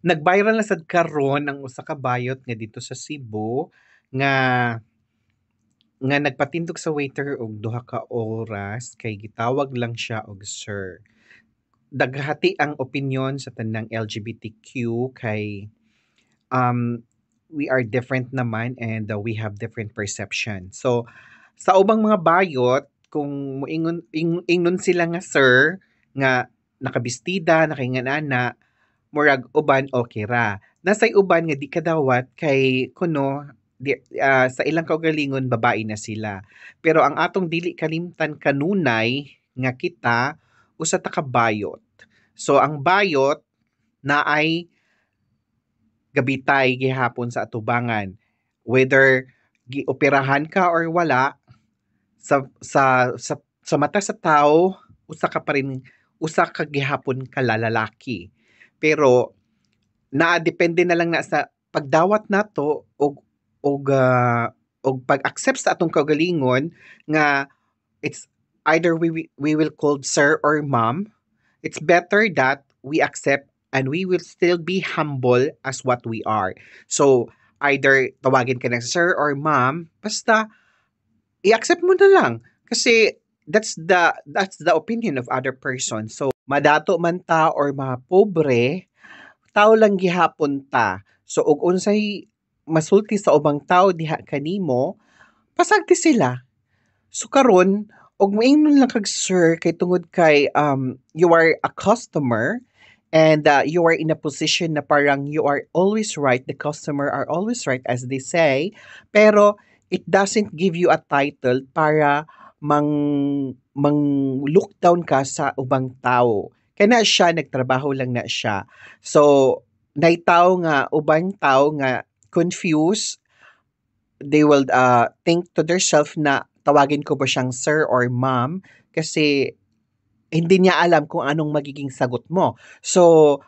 Nag-viral na sad karon ang usa ka bayot nga dito sa Cebu nga nagpatindog sa waiter og 2 ka oras kay gitawag lang siya og sir. Daghati ang opinyon sa tanang LGBTQ kay we are different naman and we have different perception. So sa ubang mga bayot kung ingnon sila nga sir nga nakabistida, nakainganana, murag uban okay ra. Nasay uban nga di kadawat kay kuno sa ilang kaugalingon babae na sila. Pero ang atong dili kalimtan kanunay nga kita usa ta ka bayot. So ang bayot naay gabitay gihapon sa atubangan. Whether gioperahan ka or wala, sa mata sa tao usa ka gihapon ka lalaki. Pero depende na lang na sa pagdawat nato og pag-accept sa atong kaugalingon nga it's either we will called sir or ma'am. It's better that we accept and we will still be humble as what we are. So either tawagin ka ng sir or ma'am, basta i-accept mo na lang kasi that's the opinion of other person. So madato man ta or mapobre, tao lang gihapon ta. So ug unsay masulti sa ubang tao diha kanimo, pasagti sila. So karon og moingon lang kag sir kay tungod kay you are a customer and you are in a position na parang you are always right, the customer are always right as they say, pero it doesn't give you a title para mang look down ka sa ubang tao. Kaya na siya, nagtrabaho lang na siya. So, naitaw nga, ubang tao nga confused, they will think to themselves na tawagin ko ba siyang sir or ma'am kasi hindi niya alam kung anong magiging sagot mo. So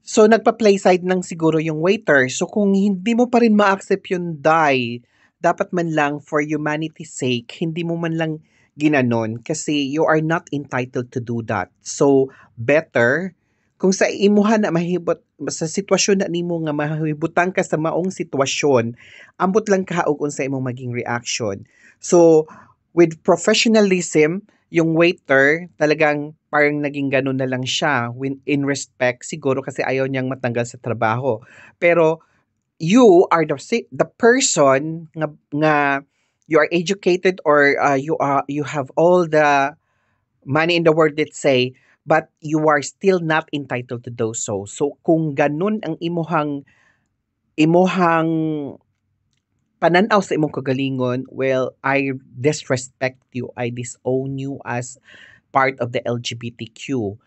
nagpa-play side lang siguro yung waiter. So kung hindi mo pa rin ma-accept yung die, dapat man lang for humanity's sake, hindi mo man lang ginanon kasi you are not entitled to do that. So better kung sa imuha na mahibot sa sitwasyon na nimo nga mahibutan ka sa maong sitwasyon, ambot lang ka og unsa imong maging reaction. So with professionalism, yung waiter talagang parang naging ganun na lang siya in respect siguro kasi ayaw niyang matanggal sa trabaho. Pero you are the person nga you are educated or you have all the money in the world, let's say, but you are still not entitled to do so. So kung ganun ang imuhang pananaw sa imong kagalingon, well, I disrespect you, I disown you as part of the LGBTQ.